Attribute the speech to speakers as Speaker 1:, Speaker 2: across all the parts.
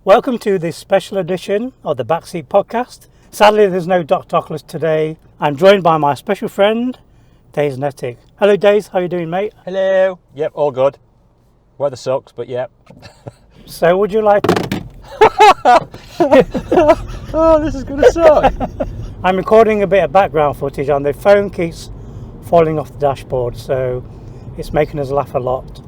Speaker 1: Welcome to this special edition of the Backseat podcast. Sadly, there's no Dr Oculus today. I'm joined by my special friend, Dazednetic. Hello, Daze. How you doing, mate?
Speaker 2: Hello. Yep, all good. Weather sucks, but yep.
Speaker 1: So, would you like...
Speaker 2: Oh, this is going to suck.
Speaker 1: I'm recording a bit of background footage and the phone keeps falling off the dashboard, so it's making us laugh a lot.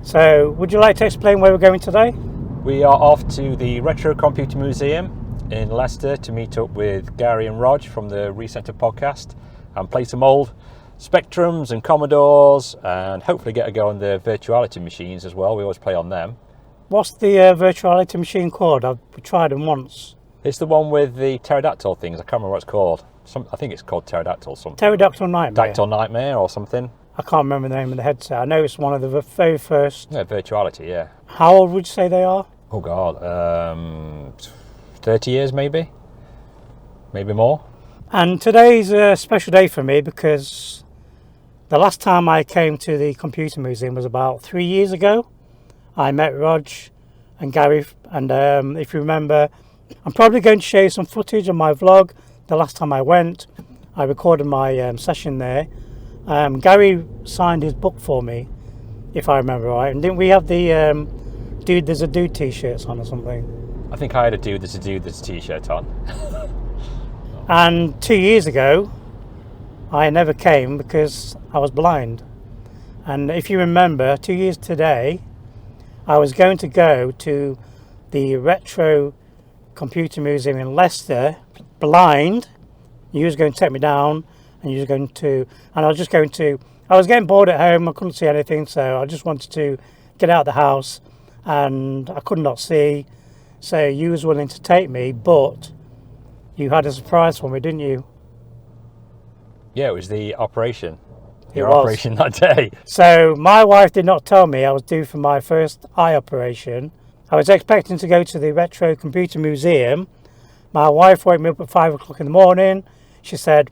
Speaker 1: So, would you like to explain where we're going today?
Speaker 2: We are off to the Retro Computer Museum in Leicester to meet up with Gary and Rog from the Recenter podcast and play some old Spectrums and Commodores and hopefully get a go on the virtuality machines as well. We always play on them. What's
Speaker 1: the virtuality machine called? I've tried them once.
Speaker 2: It's the one with the pterodactyl things. I can't remember what it's called. I think it's called Pterodactyl something.
Speaker 1: Pterodactyl Nightmare?
Speaker 2: Dactyl Nightmare or something.
Speaker 1: I can't remember the name of the headset. I know it's one of the very first...
Speaker 2: Yeah, virtuality, yeah.
Speaker 1: How old would you say they are?
Speaker 2: Oh God, 30 years maybe more.
Speaker 1: And today's a special day for me because the last time I came to the computer museum was about 3 years ago. I met Rog and Gary, and if you remember, I'm probably going to show you some footage of my vlog. The last time I went, I recorded my session there. Gary signed his book for me, if I remember right. And didn't we have the Dude There's a Dude t-shirts on or something?
Speaker 2: I think I had a Dude There's a Dude There's a t-shirt on.
Speaker 1: And 2 years ago, I never came because I was blind. And if you remember, 2 years today, I was going to go to the Retro Computer Museum in Leicester, blind. You was going to take me down, and I was getting bored at home. I couldn't see anything, so I just wanted to get out of the house, and I could not see. So you was willing to take me, but you had a surprise for me, didn't you?
Speaker 2: Yeah, it was the operation.
Speaker 1: Your
Speaker 2: operation that day.
Speaker 1: So my wife did not tell me I was due for my first eye operation. I was expecting to go to the Retro Computer Museum. My wife woke me up at 5 o'clock in the morning. She said,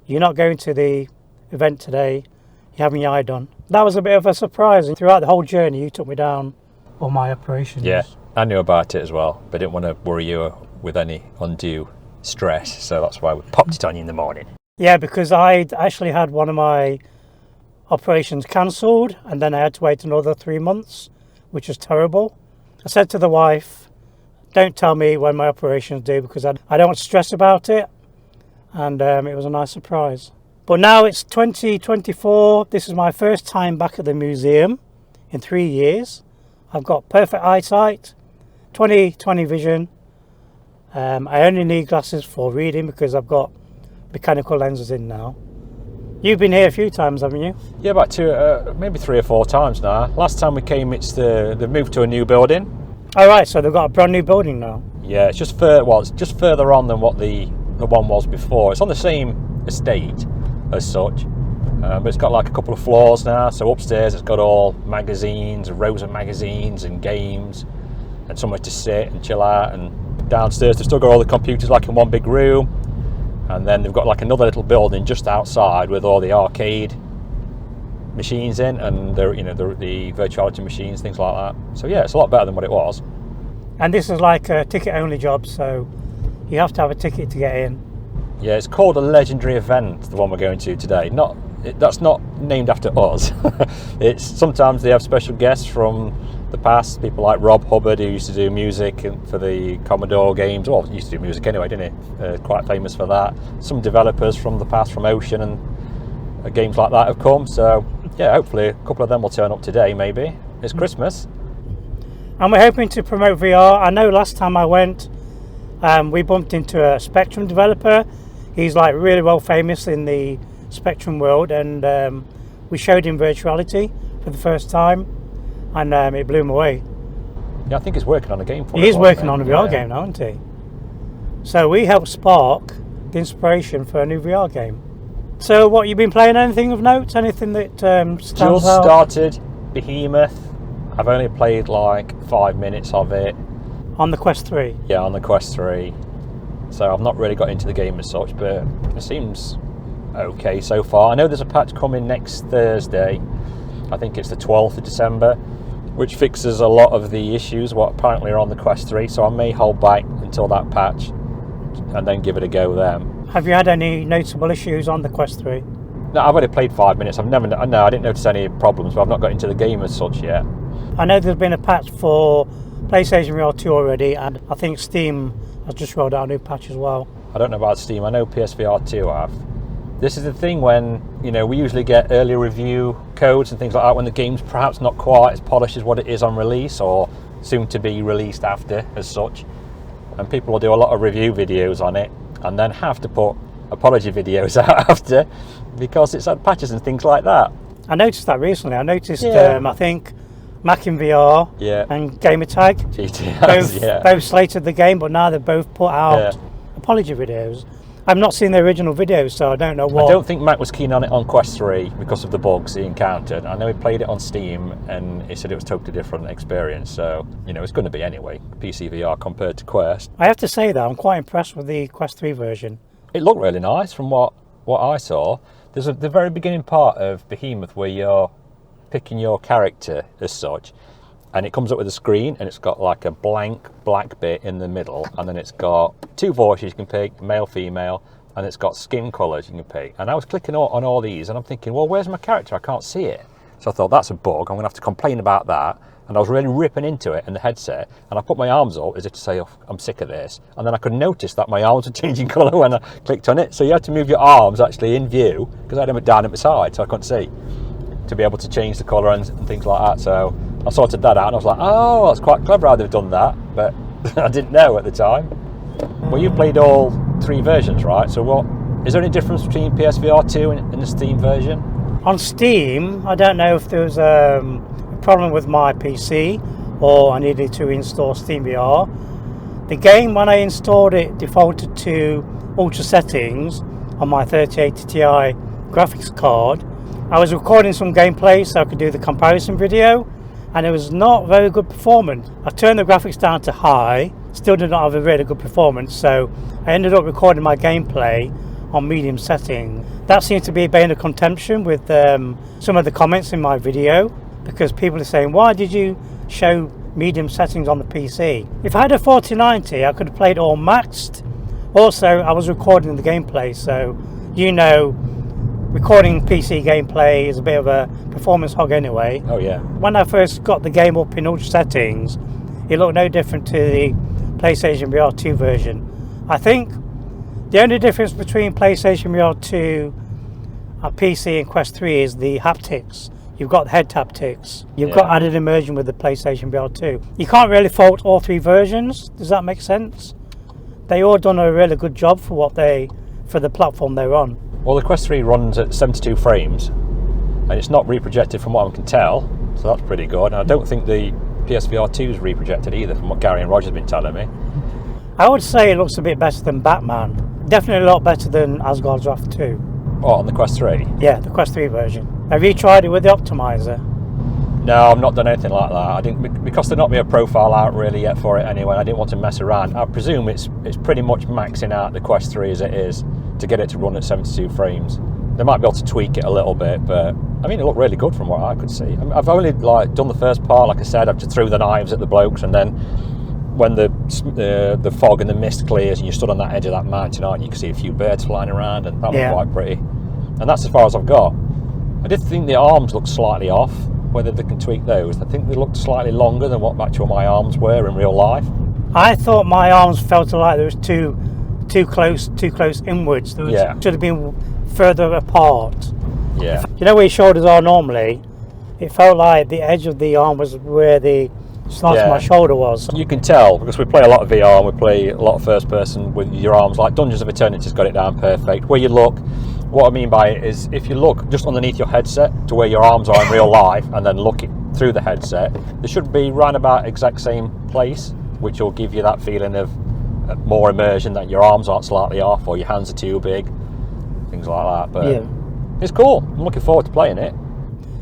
Speaker 1: "You're not going to the event today. You're having your eye done." That was a bit of a surprise. And throughout the whole journey, you took me down all my operations.
Speaker 2: Yeah, I knew about it as well, but didn't want to worry you with any undue stress. So that's why we popped it on you in the morning.
Speaker 1: Yeah, because I'd actually had one of my operations cancelled, and then I had to wait another 3 months, which was terrible. I said to the wife, "Don't tell me when my operation's due because I don't want to stress about it." And it was a nice surprise. But now it's 2024. This is my first time back at the museum in 3 years. I've got perfect eyesight, 20/20 vision. I only need glasses for reading because I've got mechanical lenses in now. You've been here a few times, haven't you?
Speaker 2: Yeah, about maybe 3 or 4 times now. Last time we came, they've moved to a new building.
Speaker 1: Oh right, so they've got a brand new building now.
Speaker 2: Yeah, it's just further on than what the one was before. It's on the same estate as such, but it's got like a couple of floors now. So upstairs it's got all magazines, rows of magazines and games, and somewhere to sit and chill out. And downstairs they've still got all the computers like in one big room. And then they've got like another little building just outside with all the arcade machines in, and the virtuality machines, things like that. So yeah, it's a lot better than what it was.
Speaker 1: And this is like a ticket-only job, so you have to have a ticket to get in.
Speaker 2: Yeah, it's called a legendary event, the one we're going to today. That's not named after us. It's sometimes they have special guests from the past, people like Rob Hubbard, who used to do music for the Commodore games. Well, used to do music anyway, didn't he? Quite famous for that. Some developers from the past, from Ocean and games like that have come. So yeah, hopefully a couple of them will turn up today. Maybe it's Christmas,
Speaker 1: and we're hoping to promote VR. I know last time I went, we bumped into a Spectrum developer. He's like really well famous in the Spectrum world, and we showed him virtuality for the first time, and it blew him away.
Speaker 2: Yeah, I think he's working on a game for it.
Speaker 1: He is working on a VR game now, isn't he? So we helped spark the inspiration for a new VR game. So what, you've been playing anything of note? Anything that stands out?
Speaker 2: Just started Behemoth. I've only played like 5 minutes of it.
Speaker 1: On the Quest 3?
Speaker 2: Yeah, on the Quest 3. So I've not really got into the game as such, but it seems okay so far. I know there's a patch coming next Thursday. I think it's the 12th of December. which fixes a lot of the issues what apparently are on the Quest 3. So I may hold back until that patch and then give it a go then.
Speaker 1: Have you had any noticeable issues on the Quest 3?
Speaker 2: No, I've only played 5 minutes. I didn't notice any problems, but I've not got into the game as such yet.
Speaker 1: I know there's been a patch for PlayStation VR 2 already, and I think Steam has just rolled out a new patch as well.
Speaker 2: I don't know about Steam. I know PSVR 2 have. This is the thing when, we usually get early review codes and things like that when the game's perhaps not quite as polished as what it is on release or soon to be released after as such. And people will do a lot of review videos on it and then have to put apology videos out after because it's had patches and things like that.
Speaker 1: I noticed that recently. I noticed, I think, Mac in VR and Gamertag both slated the game, but now they've both put out apology videos. I've not seen the original videos, so I don't know what.
Speaker 2: I don't think Mac was keen on it on Quest 3 because of the bugs he encountered. I know he played it on Steam and he said it was a totally different experience, so it's going to be anyway, PC VR compared to Quest.
Speaker 1: I have to say that I'm quite impressed with the Quest 3 version.
Speaker 2: It looked really nice from what I saw. There's the very beginning part of Behemoth where you're picking your character as such, and it comes up with a screen and it's got like a blank black bit in the middle, and then it's got 2 voices you can pick, male, female, and it's got skin colours you can pick. And I was clicking on all these and I'm thinking, well, where's my character? I can't see it. So I thought, that's a bug, I'm going to have to complain about that. And I was really ripping into it in the headset, and I put my arms up as if to say, oh, I'm sick of this. And then I could notice that my arms were changing colour when I clicked on it. So you had to move your arms actually in view, because I had them down at my side so I couldn't see, to be able to change the colour and things like that. So I sorted that out and I was like, oh, that's quite clever how they've done that, but I didn't know at the time. Well, you played all 3 versions, right? So what is there any difference between PSVR 2 and the Steam version?
Speaker 1: On Steam, I don't know if there was a problem with my PC or I needed to install Steam VR. The game, when I installed it, defaulted to ultra settings on my 3080 Ti graphics card. I was recording some gameplay so I could do the comparison video, and it was not very good performance. I turned the graphics down to high, still did not have a really good performance, so I ended up recording my gameplay on medium setting. That seems to be a bane of contention with some of the comments in my video, because people are saying, why did you show medium settings on the PC? If I had a 4090, I could have played all maxed. Also, I was recording the gameplay, so recording PC gameplay is a bit of a performance hog anyway.
Speaker 2: Oh yeah.
Speaker 1: When I first got the game up in ultra settings, it looked no different to the PlayStation VR 2 version. I think the only difference between PlayStation VR 2 and PC and Quest 3 is the haptics. You've got head haptics. You've got added immersion with the PlayStation VR 2. You can't really fault all 3 versions. Does that make sense? They all done a really good job for the platform they're on.
Speaker 2: Well, the Quest 3 runs at 72 frames, and it's not reprojected from what I can tell, so that's pretty good. And I don't think the PSVR 2 is reprojected either, from what Gary and Roger's been telling me.
Speaker 1: I would say it looks a bit better than Batman. Definitely a lot better than Asgard's Wrath 2.
Speaker 2: What, on the Quest 3?
Speaker 1: Yeah, the Quest 3 version. Have you tried it with the optimizer?
Speaker 2: No, I've not done anything like that. I didn't, because there's not been a profile out really yet for it anyway. I didn't want to mess around. I presume it's pretty much maxing out the Quest 3 as it is to get it to run at 72 frames. They might be able to tweak it a little bit, but I mean, it looked really good from what I could see. I mean, I've only done the first part, like I said. I've just threw the knives at the blokes, and then when the fog and the mist clears and you stood on that edge of that mountain, you can see a few birds flying around, and that looked quite pretty. And that's as far as I've got. I did think the arms looked slightly off. Whether they can tweak those, I think they looked slightly longer than what actually my arms were in real life. I
Speaker 1: thought my arms felt like there was too close inwards. There should have been further apart.
Speaker 2: Yeah.
Speaker 1: You know where your shoulders are normally? It felt like the edge of the arm was where the slot of my shoulder was.
Speaker 2: You can tell because we play a lot of VR and we play a lot of first person with your arms. Like Dungeons of Eternity's got it down perfect. Where you look, what I mean by it is if you look just underneath your headset to where your arms are in real life and then look through the headset, they should be right about exact same place, which will give you that feeling of more immersion, that your arms aren't slightly off or your hands are too big, things like that. But it's cool. I'm looking forward to playing it.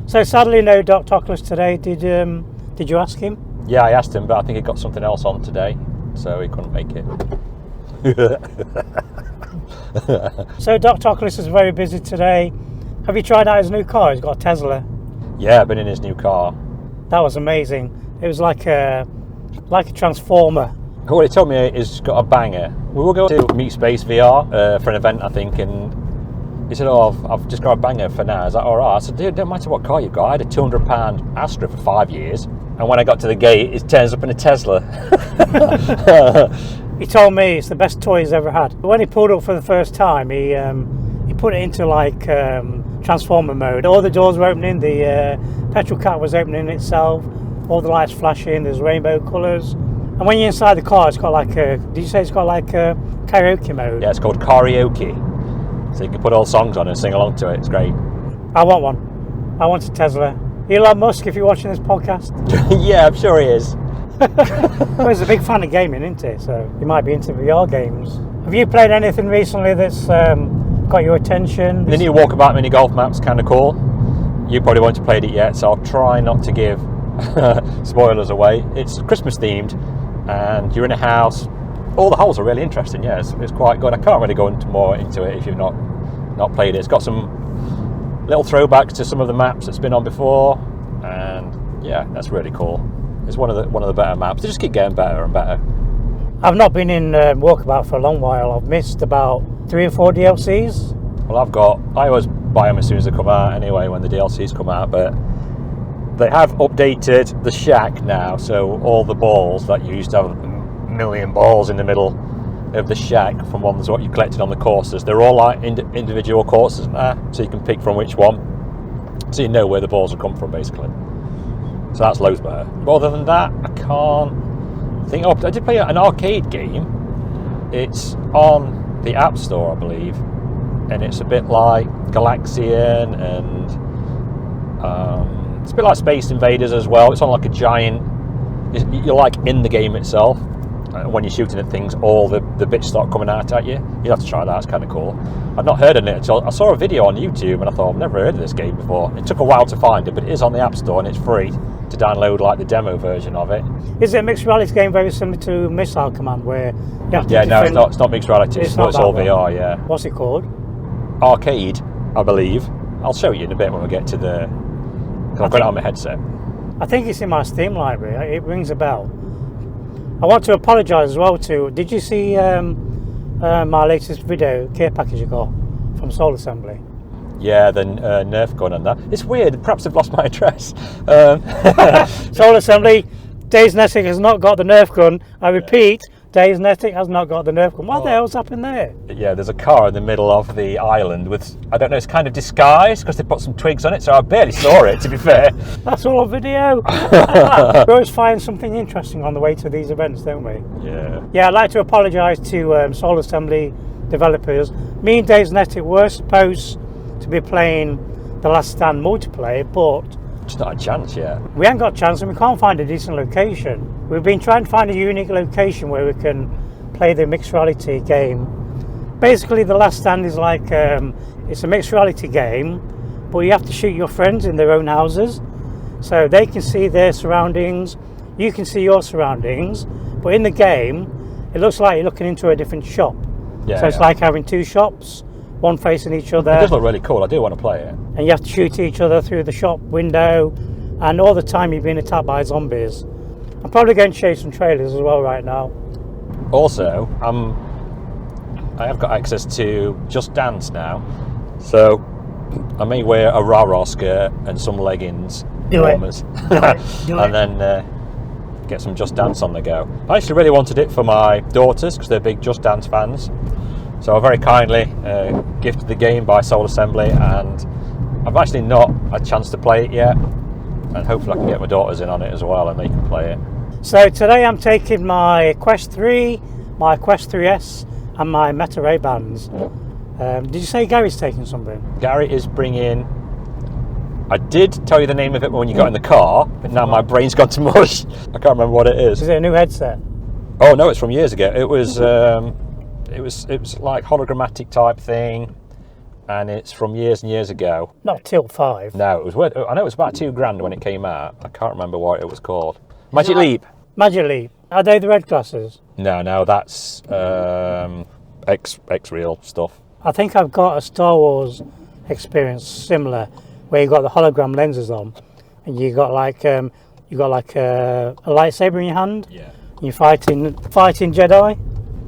Speaker 1: So sadly no Dr Oculus today. Did you ask him?
Speaker 2: Yeah, I asked him, but I think he got something else on today, so he couldn't make it.
Speaker 1: So Dr Oculus is very busy today. Have you tried out his new car? He's got a Tesla.
Speaker 2: Yeah, I've been in his new car.
Speaker 1: That was amazing. It was like a transformer.
Speaker 2: What he told me is got a banger. We were going to Meet Space VR for an event, I think, and he said, "Oh, I've just got a banger for now. Is that all right?" I said, "Dude, don't matter what car you've got. I had a £200 Astra for 5 years, and when I got to the gate, it turns up in a Tesla."
Speaker 1: He told me it's the best toy he's ever had. When he pulled up for the first time, he put it into like transformer mode. All the doors were opening, the petrol cap was opening itself, all the lights flashing, there's rainbow colours. And when you're inside the car, it's got like did you say it's got like a karaoke mode?
Speaker 2: Yeah, it's called karaoke. So you can put all songs on and sing along to it. It's great.
Speaker 1: I want one. I want a Tesla. Elon Musk, if you're watching this podcast.
Speaker 2: Yeah, I'm sure he is.
Speaker 1: Well, he's a big fan of gaming, isn't he? So he might be into VR games. Have you played anything recently that's got your attention?
Speaker 2: The new Walkabout mini golf map's kind of cool. You probably won't have played it yet, so I'll try not to give spoilers away. It's Christmas themed, and you're in a house. All the holes are really interesting. Yeah, it's quite good. I can't really go into more into it if you've not played it. It's got some little throwbacks to some of the maps that's been on before, and yeah, that's really cool. It's one of the better maps. They just keep getting better and better.
Speaker 1: I've not been in Walkabout for a long while. I've missed about 3 or 4 DLCs.
Speaker 2: Well, I always buy them as soon as they come out anyway, when the DLCs come out, but they have updated the shack now, so all the balls that you used to have, a million balls in the middle of the shack from ones what you collected on the courses, they're all like individual courses now, so you can pick from which one, so you know where the balls will come from basically. So that's loads better. But other than that, I can't think. Oh, I did play an arcade game. It's on the App Store, I believe, and it's a bit like Galaxian, and it's a bit like Space Invaders as well. It's on like a giant. You're like in the game itself. When you're shooting at things, all the bits start coming out at you. You have to try that. It's kind of cool. I've not heard of it until I saw a video on YouTube, and I thought, I've never heard of this game before. It took a while to find it, but it is on the App Store and it's free to download, like the demo version of it.
Speaker 1: Is it a mixed reality game very similar to Missile Command, where you have to
Speaker 2: no, it's not mixed reality. It's all VR. Yeah.
Speaker 1: What's it called?
Speaker 2: Arcade, I believe. I'll show you in a bit when we get to the. I've got it on my headset.
Speaker 1: I think it's in my Steam library. It rings a bell. I want to apologise as well to. Did you see my latest video care package I got from Soul Assembly?
Speaker 2: Yeah, the Nerf gun and that. It's weird. Perhaps I've lost my address.
Speaker 1: Soul Assembly, Dazednetic has not got the Nerf gun. I repeat, Dazednetic has not got the Nerf gun. What the hell's happened there?
Speaker 2: Yeah, there's a car in the middle of the island with, I don't know, it's kind of disguised because they put some twigs on it, so I barely saw it, to be fair.
Speaker 1: That's all a video. We always find something interesting on the way to these events, don't we?
Speaker 2: Yeah.
Speaker 1: Yeah, I'd like to apologise to Soul Assembly developers. Me and Dazednetic were supposed to be playing the Last Stand multiplayer, but
Speaker 2: just not a chance yet.
Speaker 1: We haven't got a chance, and we can't find a decent location. We've been trying to find a unique location where we can play the mixed reality game. Basically, the Last Stand is like it's a mixed reality game, but you have to shoot your friends in their own houses, so they can see their surroundings, you can see your surroundings, but in the game it looks like you're looking into a different shop. So it's like having 2 shops, one facing each other.
Speaker 2: It does look really cool. I do want to play it.
Speaker 1: And you have to shoot each other through the shop window, and all the time you're being attacked by zombies. I'm probably going to show you some trailers as well right now.
Speaker 2: Also, I have got access to Just Dance now, so I may wear a rah-rah skirt and some leggings, warmers, and then get some Just Dance on the go. I actually really wanted it for my daughters because they're big Just Dance fans, so I very kindly gifted the game by Soul Assembly, and I've actually not had a chance to play it yet, and hopefully I can get my daughters in on it as well and they can play it.
Speaker 1: So today I'm taking my Quest 3, my Quest 3S and my Meta Ray-Bans. Did you say Gary's taking something?
Speaker 2: Gary is bringing... I did tell you the name of it when you got in the car, but now my brain's gone to mush. I can't remember what it is.
Speaker 1: Is it a new headset?
Speaker 2: Oh no, it's from years ago. It was like hologrammatic type thing, and it's from years and years ago.
Speaker 1: Not Tilt 5.
Speaker 2: No, it was worth, I know it was about $2,000 when it came out. I can't remember what it was called. Magic Leap.
Speaker 1: Magic Leap. Are they the red glasses?
Speaker 2: No, that's X-Real stuff.
Speaker 1: I think I've got a Star Wars experience similar, where you got the hologram lenses on, and you got like you got like a lightsaber in your hand.
Speaker 2: Yeah.
Speaker 1: You're fighting Jedi.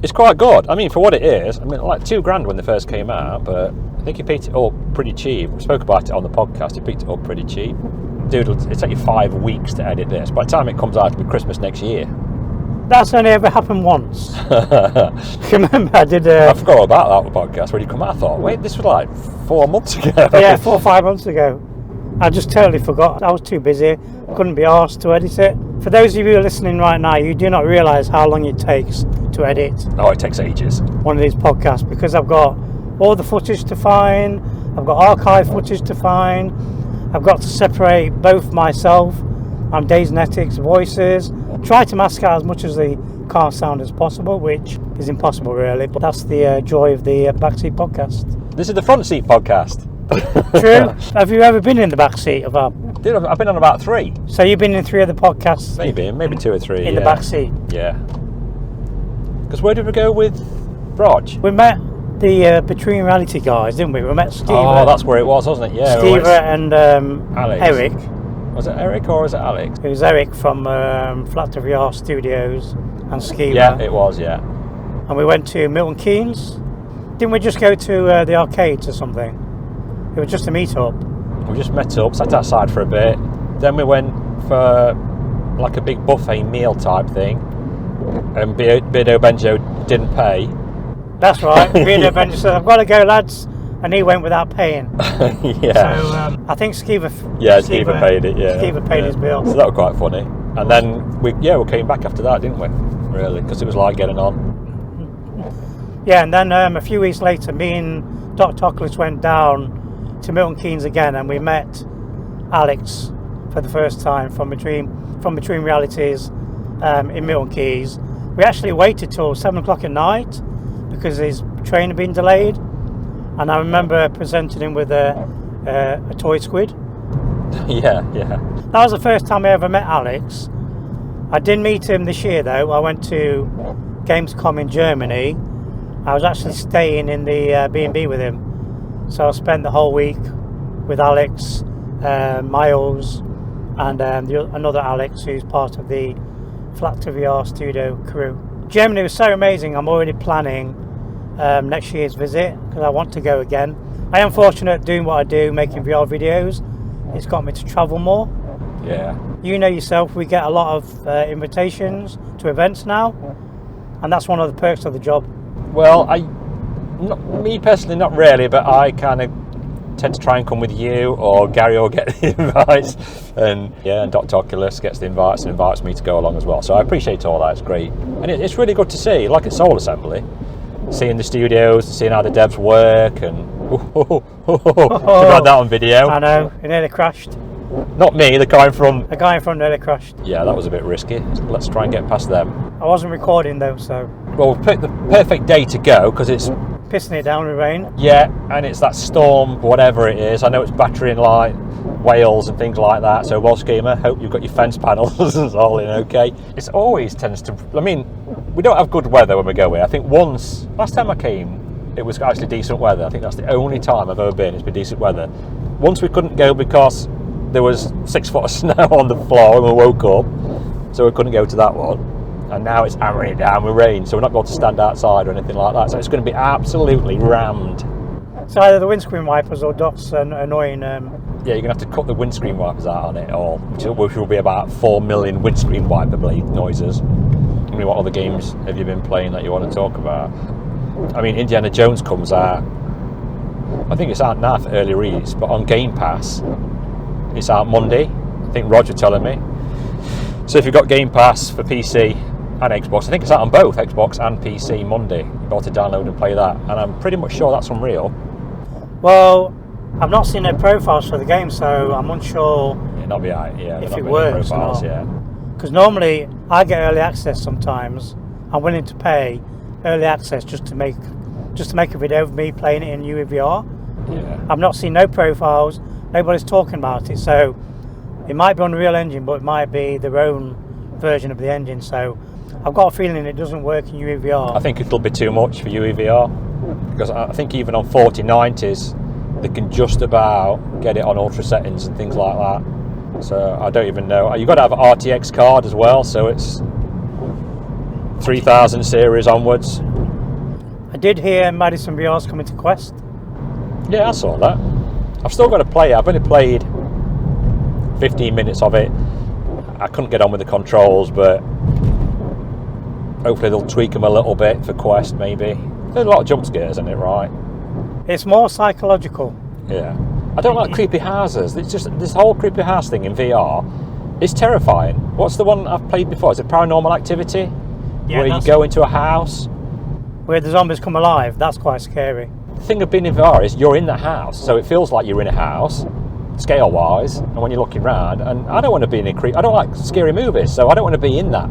Speaker 2: It's quite good. I mean, for what it is, I mean, like $2,000 when they first came out, but I think he picked it up pretty cheap. We spoke about it on the podcast. He picked it up pretty cheap. Dude, it'll take you 5 weeks to edit this. By the time it comes out, it'll be Christmas next year.
Speaker 1: That's only ever happened once. Remember, I did.
Speaker 2: I forgot about that podcast when you come out. I thought, wait, this was like 4 months ago.
Speaker 1: Yeah, 4 or 5 months ago. I just totally forgot. I was too busy. Couldn't be asked to edit it. For those of you who are listening right now, you do not realise how long it takes to edit.
Speaker 2: Oh, it takes ages.
Speaker 1: One of these podcasts, because I've got all the footage to find. I've got archive footage to find. I've got to separate both myself and Dazednetics voices. Try to mask out as much as the car sound as possible, which is impossible really, but that's the joy of the Backseat podcast.
Speaker 2: This is the front seat podcast.
Speaker 1: True. Have you ever been in the backseat of our...
Speaker 2: Dude, I've been on about 3.
Speaker 1: So you've been in 3 of the podcasts?
Speaker 2: Maybe 2 or 3.
Speaker 1: In the backseat?
Speaker 2: Yeah. Because where did we go with Rog?
Speaker 1: We met the Between Reality guys, didn't we? We met Steve.
Speaker 2: Oh, that's where it was, wasn't it? Yeah.
Speaker 1: Steve and
Speaker 2: Alex.
Speaker 1: Eric.
Speaker 2: Was it Eric or was it Alex?
Speaker 1: It was Eric from Flat to VR Studios and Skiva.
Speaker 2: Yeah, it was, yeah.
Speaker 1: And we went to Milton Keynes. Didn't we just go to the arcades or something? It was just a meet-up.
Speaker 2: We just met up, sat outside for a bit. Then we went for like a big buffet meal type thing. And Beardo Benjo didn't pay.
Speaker 1: That's right. Beardo Benjo said, I've got to go, lads. And he went without paying.
Speaker 2: Yeah.
Speaker 1: So I think Skiva
Speaker 2: paid it, yeah.
Speaker 1: Skiva paid his bill.
Speaker 2: So that was quite funny. And then we came back after that, didn't we? Really, because it was like getting on.
Speaker 1: Yeah, and then a few weeks later, me and Dr Oculus went down to Milton Keynes again, and we met Alex for the first time from between realities in Milton Keynes. We actually waited till 7 o'clock at night because his train had been delayed, and I remember presenting him with a toy squid.
Speaker 2: Yeah.
Speaker 1: That was the first time I ever met Alex. I didn't meet him this year though. I went to Gamescom in Germany. I was actually staying in the B&B with him. So I spent the whole week with Alex, Miles, and another Alex who's part of the Flat to VR studio crew. Germany was so amazing. I'm already planning next year's visit because I want to go again. I am fortunate doing what I do, making VR videos. It's got me to travel more.
Speaker 2: Yeah.
Speaker 1: You know yourself, we get a lot of invitations to events now, and that's one of the perks of the job.
Speaker 2: Well, me personally, not really, but I kind of tend to try and come with you, or Gary will get the invites, and Dr Oculus gets the invites and invites me to go along as well. So I appreciate all that. It's great, and it's really good to see, like at Soul Assembly, seeing the studios, seeing how the devs work, and to have that on video.
Speaker 1: I know, it nearly crashed.
Speaker 2: Not me, the guy in front.
Speaker 1: The guy in front nearly crashed.
Speaker 2: Yeah, that was a bit risky. Let's try and get past them.
Speaker 1: I wasn't recording though, so.
Speaker 2: Well, we've picked the perfect day to go because it's
Speaker 1: pissing it down with rain.
Speaker 2: Yeah, and it's that storm, whatever it is. I know it's battering like Wales and things like that. So, well, schemer, hope you've got your fence panels all in okay. It always tends to. I mean, we don't have good weather when we go here. I think last time I came, it was actually decent weather. I think that's the only time I've ever been. It's been decent weather. Once we couldn't go because there was 6 foot of snow on the floor when we woke up, so we couldn't go to that one. And now it's hammering it down with rain, so we're not going to stand outside or anything like that. So it's going to be absolutely rammed.
Speaker 1: So either the windscreen wipers or Dot's annoying. Yeah,
Speaker 2: you're going to have to cut the windscreen wipers out on it, or which will be about 4 million windscreen wiper blade noises. I mean, what other games have you been playing that you want to talk about? I mean, Indiana Jones comes out. I think it's out now for early release, but on Game Pass, it's out Monday. I think Roger telling me. So if you've got Game Pass for PC and Xbox, I think it's out on both Xbox and PC Monday. You've got to download and play that, and I'm pretty much sure that's unreal.
Speaker 1: Well, I've not seen their profiles for the game, so I'm unsure if it works or not.
Speaker 2: Yeah.
Speaker 1: Because normally I get early access sometimes. I'm willing to pay early access just to make a video of me playing it in UEVR.
Speaker 2: Yeah.
Speaker 1: I've not seen no profiles. Nobody's talking about it, so it might be Unreal Engine, but it might be their own version of the engine. So I've got a feeling it doesn't work in UEVR.
Speaker 2: I think it'll be too much for UEVR, because I think even on 4090s they can just about get it on ultra settings and things like that. So I don't even know. You've got to have an RTX card as well, so it's 3000 series onwards.
Speaker 1: I did hear MADiSON VR's coming to Quest.
Speaker 2: Yeah, I saw that. I've still got to play it. I've only played 15 minutes of it. I couldn't get on with the controls, but hopefully they'll tweak them a little bit for Quest, maybe. There's a lot of jump scares, isn't it, right?
Speaker 1: It's more psychological.
Speaker 2: Yeah. I don't like creepy houses. It's just this whole creepy house thing in VR is terrifying. What's the one I've played before? Is it Paranormal Activity?
Speaker 1: Yeah,
Speaker 2: where you go into a house
Speaker 1: where the zombies come alive. That's quite scary.
Speaker 2: The thing of being in VR is you're in the house, so it feels like you're in a house, scale-wise, and when you're looking around. And I don't want to be in a creep. I don't like scary movies, so I don't want to be in that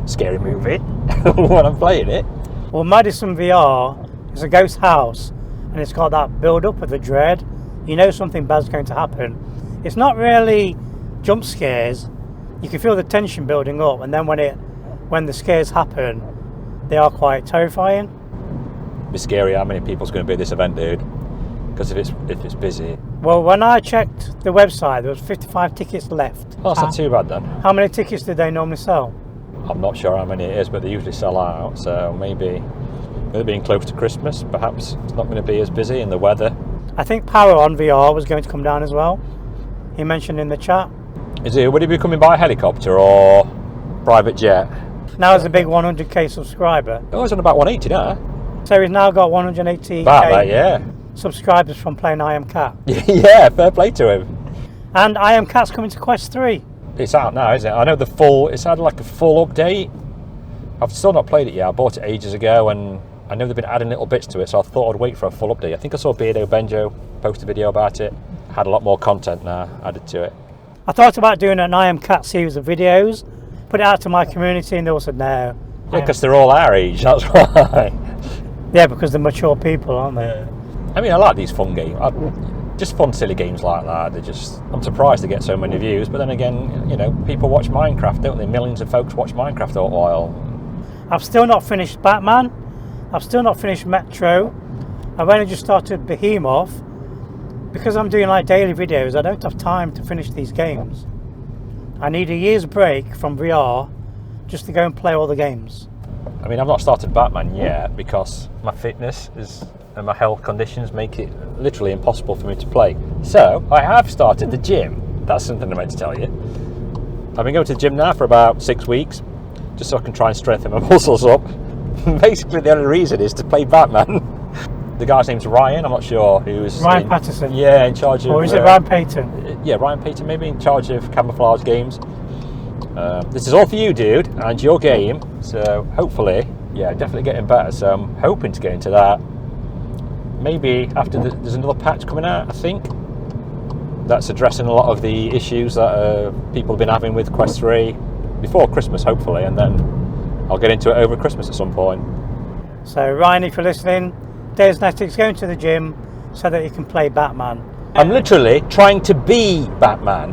Speaker 2: scary movie when I'm playing it.
Speaker 1: Well, MADiSON VR is a ghost house, and it's got that build-up of the dread. You know something bad's going to happen. It's not really jump scares. You can feel the tension building up, and then when the scares happen, they are quite terrifying.
Speaker 2: It'd be scary how many people's going to be at this event, dude. Because if it's busy.
Speaker 1: Well, when I checked the website, there was 55 tickets left.
Speaker 2: Oh, that's not too bad then.
Speaker 1: How many tickets did they normally sell?
Speaker 2: I'm not sure how many it is, but they usually sell out. So maybe being close to Christmas, perhaps it's not going to be as busy in the weather.
Speaker 1: I think power on VR was going to come down as well. He mentioned in the chat.
Speaker 2: Would he be coming by helicopter or private jet?
Speaker 1: Now he's a big 100k subscriber.
Speaker 2: Oh, he's on about 180 now.
Speaker 1: So he's now got 180k
Speaker 2: About that, yeah.
Speaker 1: subscribers from playing I Am Cat.
Speaker 2: Yeah, fair play to him.
Speaker 1: And I Am Cat's coming to Quest 3.
Speaker 2: It's out now, isn't it? I know it's had like a full update. I've still not played it yet. I bought it ages ago, and I know they've been adding little bits to it, so I thought I'd wait for a full update. I think I saw Beardo Benjo post a video about it. Had a lot more content now added to it.
Speaker 1: I thought about doing an I Am Cat series of videos, put it out to my community, and they all said no.
Speaker 2: Yeah, because they're all our age, that's why.
Speaker 1: Yeah, because they're mature people, aren't they?
Speaker 2: I mean, I like these fun games. Just fun, silly games like that. I'm surprised they get so many views. But then again, you know, people watch Minecraft, don't they? Millions of folks watch Minecraft all the while.
Speaker 1: I've still not finished Batman. I've still not finished Metro. I've only just started Behemoth. Because I'm doing like daily videos, I don't have time to finish these games. I need a year's break from VR just to go and play all the games.
Speaker 2: I mean, I've not started Batman yet because my fitness and my health conditions make it literally impossible for me to play. So I have started the gym. That's something I meant to tell you. I've been going to the gym now for about 6 weeks, just so I can try and strengthen my muscles up. Basically, the only reason is to play Batman. The guy's name's Ryan. I'm not sure who's
Speaker 1: Ryan Patterson.
Speaker 2: Yeah, in charge of.
Speaker 1: Or is it Ryan Payton?
Speaker 2: Yeah, Ryan Payton, maybe in charge of camouflage games. This is all for you, dude, and your game. So hopefully, yeah, definitely getting better. So I'm hoping to get into that. Maybe after there's another patch coming out, I think. That's addressing a lot of the issues that people have been having with Quest 3 before Christmas, hopefully, and then I'll get into it over Christmas at some point.
Speaker 1: So Ryan, if you're listening, Dazednetics, going to the gym so that you can play Batman.
Speaker 2: I'm literally trying to be Batman.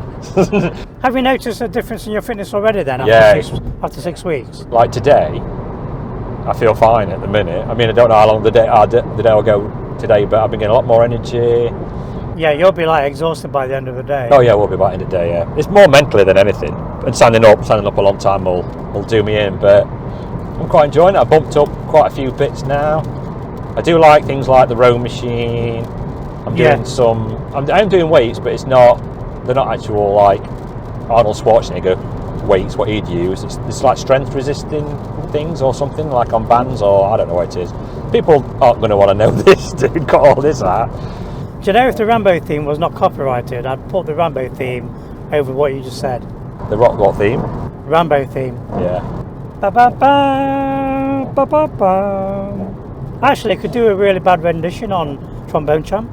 Speaker 1: Have you noticed a difference in your fitness already then after 6 weeks?
Speaker 2: Like today, I feel fine at the minute. I mean, I don't know how long the day will go today, but I've been getting a lot more energy.
Speaker 1: Yeah, you'll be like exhausted by the end of the day.
Speaker 2: Oh yeah, we'll be by the end of the day, yeah. It's more mentally than anything. And standing up a long time will do me in, but I'm quite enjoying it. I've bumped up quite a few bits now. I do like things like the row machine. I'm doing I'm doing weights, but they're not actual like Arnold Schwarzenegger weights, what he'd use. It's like strength resisting things or something, like on bands, or I don't know what it is. People aren't going to want to know this, dude, got all this out.
Speaker 1: Do you know, if the Rambo theme was not copyrighted, I'd put the Rambo theme over what you just said.
Speaker 2: The what theme?
Speaker 1: Rambo theme.
Speaker 2: Yeah.
Speaker 1: Ba ba ba ba ba ba. Actually, I could do a really bad rendition on Trombone Champ.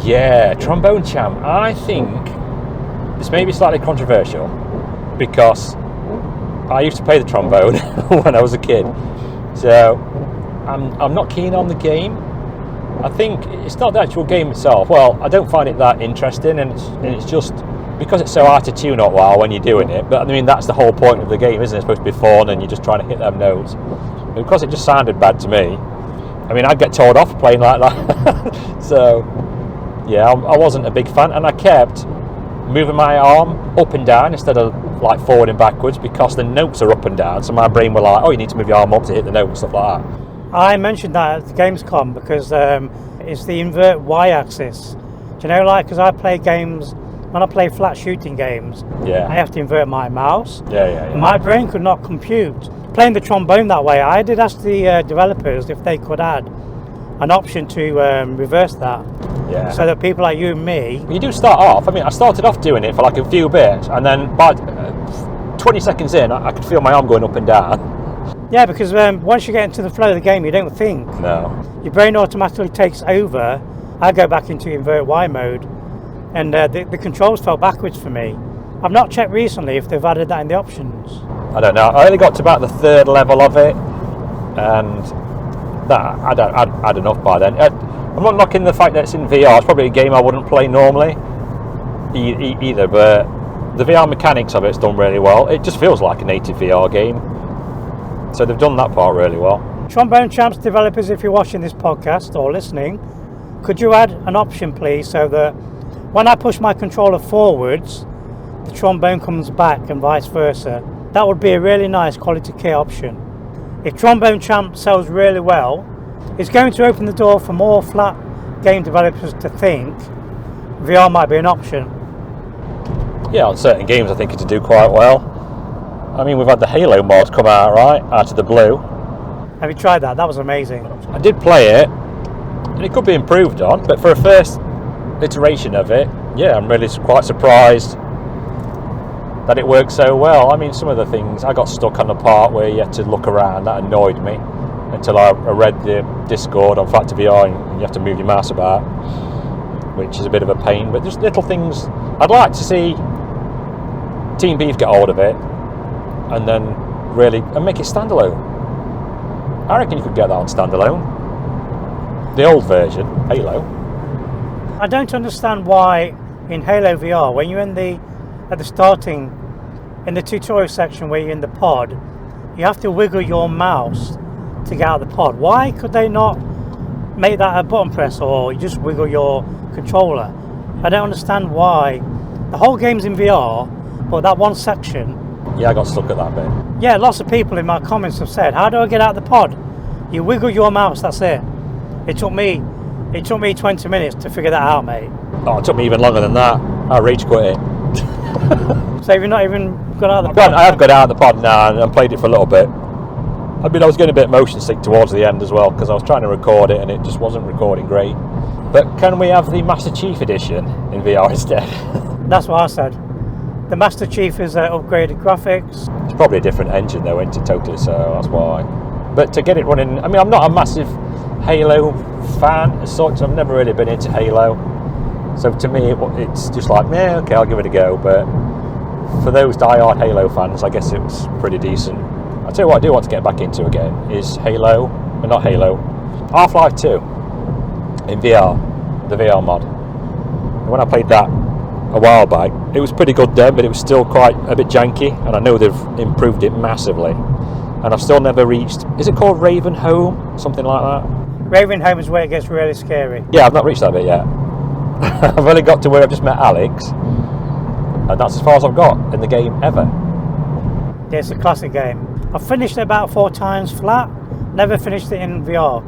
Speaker 2: Yeah, Trombone Champ. I think this may be slightly controversial because I used to play the trombone when I was a kid, so I'm not keen on the game. I think it's not the actual game itself. Well, I don't find it that interesting, and it's just because it's so hard to tune up while when you're doing it. But I mean, that's the whole point of the game, isn't it? It's supposed to be fun, and you're just trying to hit them notes. But because it just sounded bad to me, I mean, I'd get told off playing like that. So yeah, I wasn't a big fan, and I kept moving my arm up and down instead of like forward and backwards, because the notes are up and down. So my brain were like, oh, you need to move your arm up to hit the note and stuff like that.
Speaker 1: I mentioned that at Gamescom because it's the invert y-axis. Do you know, like, because I play games, when I play flat shooting games, I have to invert my mouse. My brain could not compute. Playing the trombone that way, I did ask the developers if they could add an option to reverse that. So that people like you and me...
Speaker 2: You do start off, I mean, I started off doing it for like a few bits, and then by 20 seconds in, I could feel my arm going up and down.
Speaker 1: Yeah, because once you get into the flow of the game, you don't think.
Speaker 2: No.
Speaker 1: Your brain automatically takes over. I go back into invert Y mode, and the controls fell backwards for me. I've not checked recently if they've added that in the options.
Speaker 2: I don't know. I only got to about the 3rd level of it, and that I'd had enough by then. I'm not knocking the fact that it's in VR. It's probably a game I wouldn't play normally either, but the VR mechanics of it's done really well. It just feels like a native VR game. So they've done that part really well.
Speaker 1: Trombone Champ's developers, if you're watching this podcast or listening, could you add an option, please, so that when I push my controller forwards, the trombone comes back and vice versa? That would be a really nice quality key option. If Trombone Champ sells really well, it's going to open the door for more flat game developers to think VR might be an option.
Speaker 2: Yeah, on certain games I think it'd do quite well. I mean, we've had the Halo mod come out, right, out of the blue.
Speaker 1: Have you tried that? That was amazing.
Speaker 2: I did play it, and it could be improved on, but for a first iteration of it, yeah, I'm really quite surprised that it worked so well. I mean, some of the things, I got stuck on the part where you had to look around. That annoyed me until I read the Discord on Factor VR, and you have to move your mouse about, which is a bit of a pain. But just little things. I'd like to see Team Beef get hold of it and then really make it standalone. I reckon you could get that on standalone. The old version, Halo.
Speaker 1: I don't understand why in Halo VR, when you're at the starting, in the tutorial section where you're in the pod, you have to wiggle your mouse to get out of the pod. Why could they not make that a button press, or you just wiggle your controller? I don't understand why. The whole game's in VR, but that one section...
Speaker 2: Yeah, I got stuck at that bit.
Speaker 1: Yeah, lots of people in my comments have said, how do I get out of the pod? You wiggle your mouse, that's it. It took me 20 minutes to figure that out, mate.
Speaker 2: Oh, it took me even longer than that. I rage quit it.
Speaker 1: So you've not even got out of the pod?
Speaker 2: I have got out of the pod now and played it for a little bit. I mean, I was getting a bit motion sick towards the end as well, because I was trying to record it and it just wasn't recording great. But can we have the Master Chief Edition in VR instead?
Speaker 1: That's what I said. The Master Chief is upgraded graphics.
Speaker 2: It's probably a different engine though, isn't it, totally, so that's why. But to get it running, I mean, I'm not a massive Halo fan as such. I've never really been into Halo. So to me, it's just like, yeah, okay, I'll give it a go. But for those die-hard Halo fans, I guess it was pretty decent. I'll tell you what I do want to get back into again is Half-Life 2 in VR, the VR mod. And when I played that a while back, it was pretty good then, but it was still quite a bit janky, and I know they've improved it massively. And I've still never reached, is it called Ravenholm? Something like that?
Speaker 1: Ravenholm is where it gets really scary.
Speaker 2: Yeah, I've not reached that bit yet. I've only got to where I've just met Alex, and that's as far as I've got in the game ever.
Speaker 1: Yeah, it's a classic game. I've finished it about 4 times flat, never finished it in VR.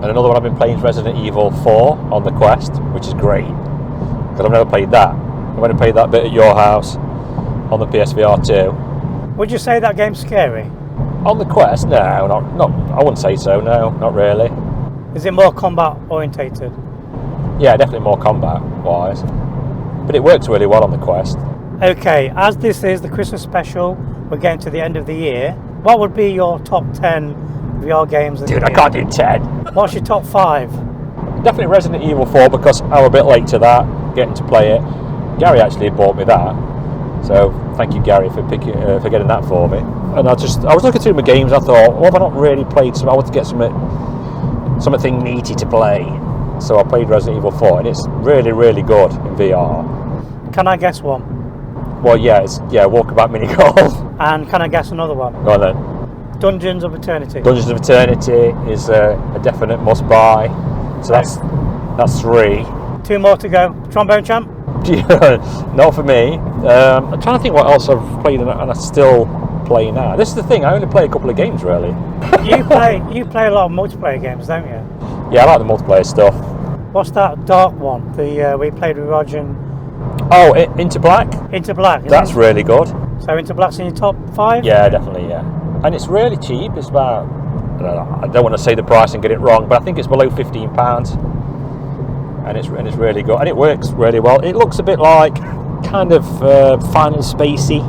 Speaker 2: And another one I've been playing is Resident Evil 4 on the Quest, which is great, because I've never played that. I went and played that bit at your house on the PSVR 2.
Speaker 1: Would you say that game's scary?
Speaker 2: On the Quest? No, not. I wouldn't say so, no, not really.
Speaker 1: Is it more combat orientated?
Speaker 2: Yeah, definitely more combat-wise. But it works really well on the Quest.
Speaker 1: Okay, as this is the Christmas special, we're getting to the end of the year. What would be your top 10 VR games?
Speaker 2: Dude, I can't do 10.
Speaker 1: What's your top 5?
Speaker 2: Definitely Resident Evil 4, because I was a bit late to that, getting to play it. Gary actually bought me that. So thank you, Gary, for getting that for me. And I was looking through my games. I thought, well, have I not really played some? I want to get something meaty to play. So I played Resident Evil 4, and it's really, really good in VR.
Speaker 1: Can I guess one?
Speaker 2: Well, yeah, it's Walkabout mini golf.
Speaker 1: And can I guess another one?
Speaker 2: Go on then.
Speaker 1: Dungeons of Eternity.
Speaker 2: Dungeons of Eternity is a definite must buy. So that's 3.
Speaker 1: 2 more to go. Trombone Champ.
Speaker 2: Not for me. I'm trying to think what else I've played and I still play now. This is the thing, I only play a couple of games really.
Speaker 1: You play a lot of multiplayer games, don't you?
Speaker 2: Yeah, I like the multiplayer stuff.
Speaker 1: What's that dark one? The we played with Roger and...
Speaker 2: Oh, Into Black?
Speaker 1: Into Black.
Speaker 2: That's really good.
Speaker 1: So Into Black's in your top 5?
Speaker 2: Yeah, definitely, yeah. And it's really cheap. It's about, I don't want to say the price and get it wrong, but I think it's below £15. And it's really good. And it works really well. It looks a bit like kind of Final Spacey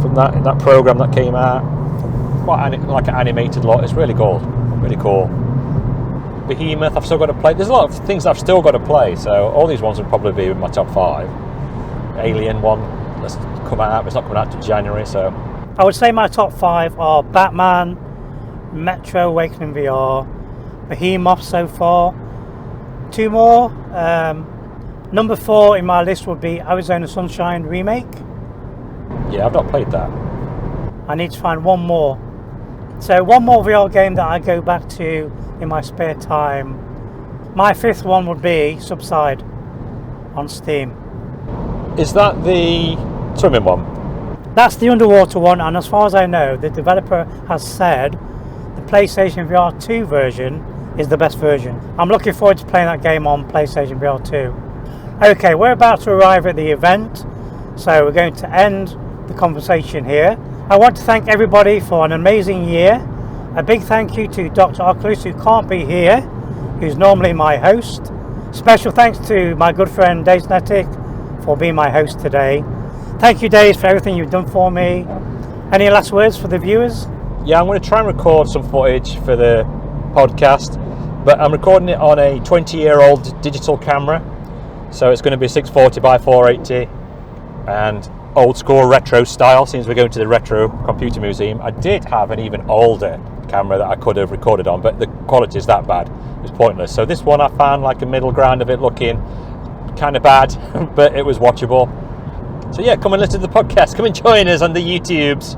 Speaker 2: from that program that came out. Quite like an animated lot. It's really cool. Really cool. Behemoth, I've still got to play. There's a lot of things I've still got to play, so all these ones would probably be in my top 5. Alien one, that's come out. It's not coming out till January, so.
Speaker 1: I would say my top 5 are Batman, Metro Awakening VR, Behemoth so far. 2 more. Number 4 in my list would be Arizona Sunshine Remake.
Speaker 2: Yeah, I've not played that.
Speaker 1: I need to find one more. So one more VR game that I go back to in my spare time. My 5th one would be Subside on Steam.
Speaker 2: Is that the swimming one?
Speaker 1: That's the underwater one, and as far as I know, the developer has said the PlayStation VR 2 version is the best version. I'm looking forward to playing that game on PlayStation VR 2. Okay, we're about to arrive at the event, so we're going to end the conversation here. I want to thank everybody for an amazing year. A big thank you to Dr Oculus, who can't be here, who's normally my host. Special thanks to my good friend Dazednetic for being my host today. Thank you, Daze, for everything you've done for me. Any last words for the viewers?
Speaker 2: Yeah, I'm going to try and record some footage for the podcast, but I'm recording it on a 20-year-old digital camera, so it's going to be 640 by 480 and old school retro style, since we're going to the Retro Computer Museum. I did have an even older camera that I could have recorded on, but the quality is that bad, it's pointless. So this one I found like a middle ground of it looking kind of bad, but it was watchable. So yeah, come and listen to the podcast, come and join us on the YouTubes.